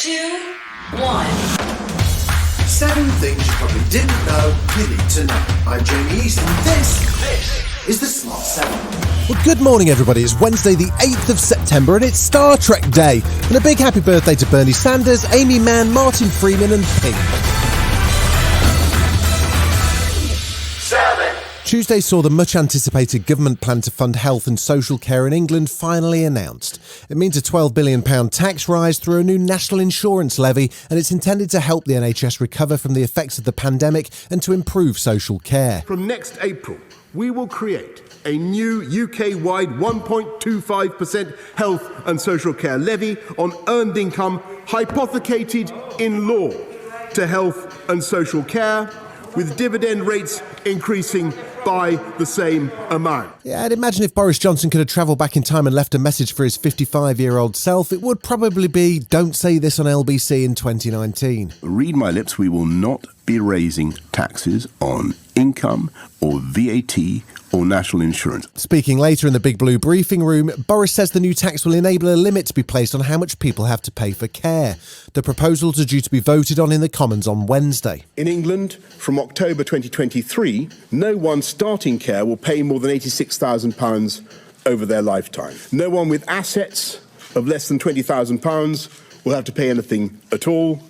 2, 1. 7 things you probably didn't know you need to know. I'm Jamie East, and this is the Smart 7. Well, good morning, everybody. It's Wednesday, the 8th of September, and it's Star Trek Day. And a big happy birthday to Bernie Sanders, Amy Mann, Martin Freeman, and Pink. Tuesday saw the much-anticipated government plan to fund health and social care in England finally announced. It means a £12 billion tax rise through a new national insurance levy, and it's intended to help the NHS recover from the effects of the pandemic and to improve social care. From next April, we will create a new UK-wide 1.25% health and social care levy on earned income hypothecated in law to health and social care, with dividend rates increasing by the same amount. Yeah, I'd imagine if Boris Johnson could have travelled back in time and left a message for his 55-year-old self, it would probably be, don't say this on LBC in 2019. Read my lips, we will not be raising taxes on income or VAT or national insurance. Speaking later in the Big Blue briefing room, Boris says the new tax will enable a limit to be placed on how much people have to pay for care. The proposals are due to be voted on in the Commons on Wednesday. In England, from October 2023, no one starting care will pay more than £86,000 over their lifetime. No one with assets of less than £20,000 will have to pay anything at all.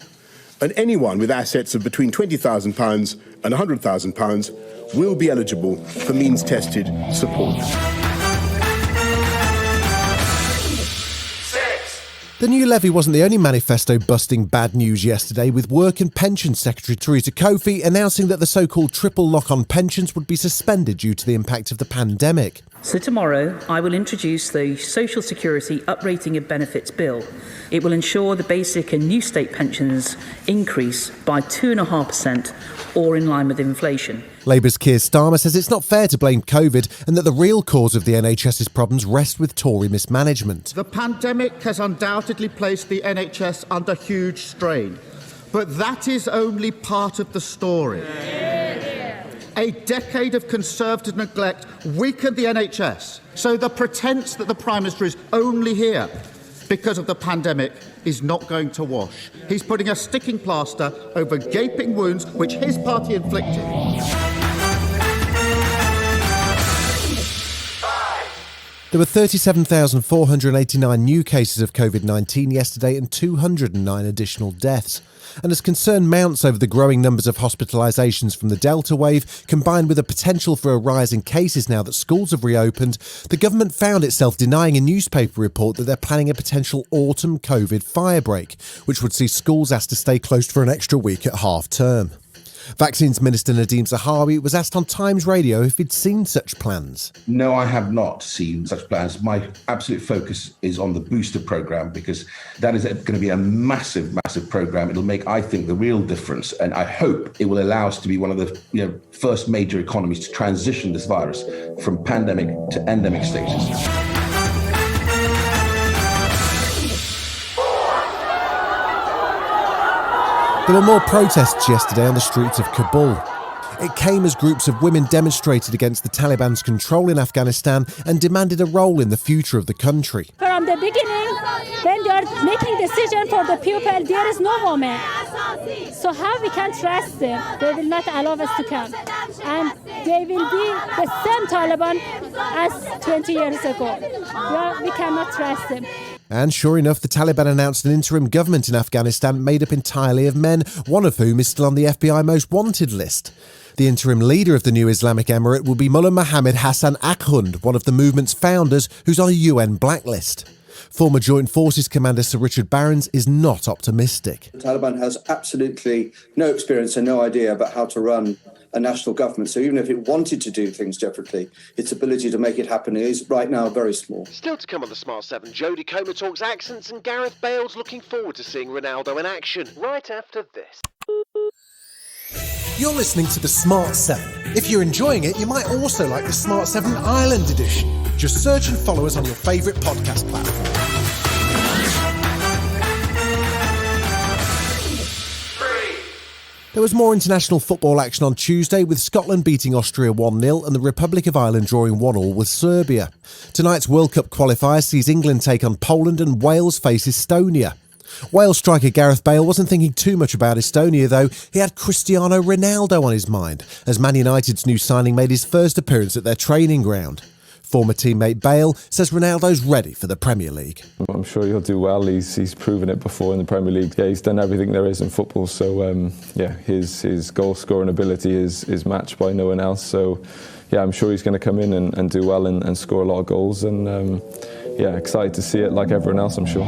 And anyone with assets of between £20,000 and £100,000 will be eligible for means-tested support. The new levy wasn't the only manifesto-busting bad news yesterday, with Work and Pensions Secretary Theresa Covi announcing that the so-called triple lock on pensions would be suspended due to the impact of the pandemic. So tomorrow, I will introduce the Social Security Uprating of Benefits Bill. It will ensure the basic and new state pensions increase by 2.5% or in line with inflation. Labour's Keir Starmer says it's not fair to blame COVID and that the real cause of the NHS's problems rest with Tory mismanagement. The pandemic has undoubtedly placed the NHS under huge strain, but that is only part of the story. A decade of Conservative neglect weakened the NHS, so the pretence that the Prime Minister is only here because of the pandemic is not going to wash. He's putting a sticking plaster over gaping wounds which his party inflicted. There were 37,489 new cases of COVID-19 yesterday and 209 additional deaths. And as concern mounts over the growing numbers of hospitalisations from the Delta wave, combined with a potential for a rise in cases now that schools have reopened, the government found itself denying a newspaper report that they're planning a potential autumn COVID firebreak, which would see schools asked to stay closed for an extra week at half-term. Vaccines Minister Nadeem Zahawi was asked on Times Radio if he'd seen such plans. No, I have not seen such plans. My absolute focus is on the booster programme, because that is going to be a massive, massive programme. It'll make, I think, the real difference. And I hope it will allow us to be one of the first major economies to transition this virus from pandemic to endemic status. There were more protests yesterday on the streets of Kabul. It came as groups of women demonstrated against the Taliban's control in Afghanistan and demanded a role in the future of the country. From the beginning, when they are making decisions for the people, there is no woman. So how we can trust them? They will not allow us to come. And they will be the same Taliban as 20 years ago. We cannot trust them. And sure enough, the Taliban announced an interim government in Afghanistan made up entirely of men, one of whom is still on the FBI most wanted list. The interim leader of the new Islamic Emirate will be Mullah Mohammed Hassan Akhund, one of the movement's founders, who's on a UN blacklist. Former Joint Forces Commander Sir Richard Barrons is not optimistic. The Taliban has absolutely no experience and no idea about how to run a national government. So even if it wanted to do things differently, its ability to make it happen is right now very small. Still to come on the Smart 7, Jodie Comer talks accents and Gareth Bale's looking forward to seeing Ronaldo in action right after this. You're listening to the Smart 7. If you're enjoying it, you might also like the Smart 7 Ireland edition. Just search and follow us on your favourite podcast platform. There was more international football action on Tuesday, with Scotland beating Austria 1-0 and the Republic of Ireland drawing 1-1 with Serbia. Tonight's World Cup qualifier sees England take on Poland and Wales face Estonia. Wales striker Gareth Bale wasn't thinking too much about Estonia though. He had Cristiano Ronaldo on his mind, as Man United's new signing made his first appearance at their training ground. Former teammate Bale says Ronaldo's ready for the Premier League. I'm sure he'll do well. He's proven it before in the Premier League. Yeah, he's done everything there is in football. So his goal scoring ability is matched by no one else. So yeah, I'm sure he's going to come in and do well and score a lot of goals. And excited to see it like everyone else, I'm sure.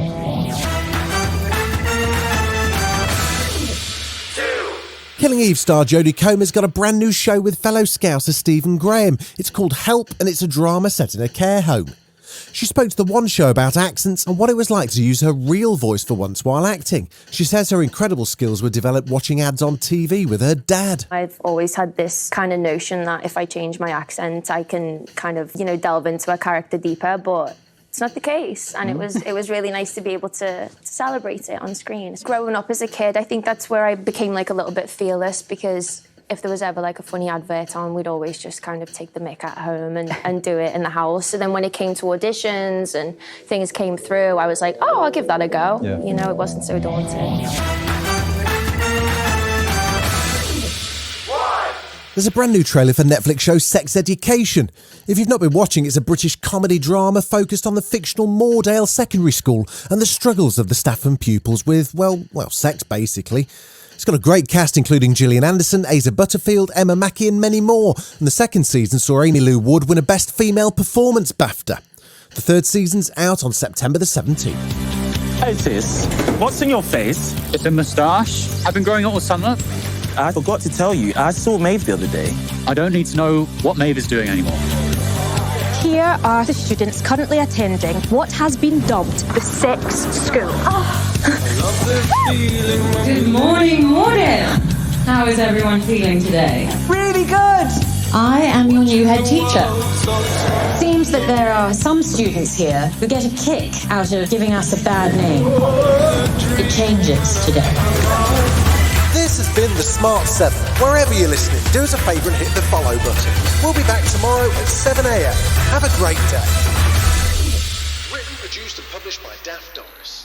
Killing Eve star Jodie Comer's got a brand new show with fellow Scouser Stephen Graham. It's called Help, and it's a drama set in a care home. She spoke to the One Show about accents and what it was like to use her real voice for once while acting. She says her incredible skills were developed watching ads on TV with her dad. I've always had this kind of notion that if I change my accent, I can kind of, delve into a character deeper, but it's not the case, and it was really nice to be able to celebrate it on screen. Growing up as a kid, I think that's where I became like a little bit fearless, because if there was ever like a funny advert on, we'd always just kind of take the mick at home and do it in the house. So then when it came to auditions and things came through, I was like, oh, I'll give that a go. Yeah. It wasn't so daunting. There's a brand new trailer for Netflix show Sex Education. If you've not been watching, it's a British comedy drama focused on the fictional Moordale Secondary School and the struggles of the staff and pupils with, well, sex basically. It's got a great cast including Gillian Anderson, Asa Butterfield, Emma Mackey and many more. And the second season saw Amy Lou Wood win a Best Female Performance BAFTA. The third season's out on September the 17th. Hey sis, what's in your face? It's a moustache. I've been growing it all summer. I forgot to tell you, I saw Maeve the other day. I don't need to know what Maeve is doing anymore. Here are the students currently attending what has been dubbed the sex school. Good morning. How is everyone feeling today? Really good. I am your new head teacher. Seems that there are some students here who get a kick out of giving us a bad name. It changes today. This has been The Smart 7. Wherever you're listening, do us a favour and hit the follow button. We'll be back tomorrow at 7 a.m. Have a great day. Written, produced and published by Daft Doris.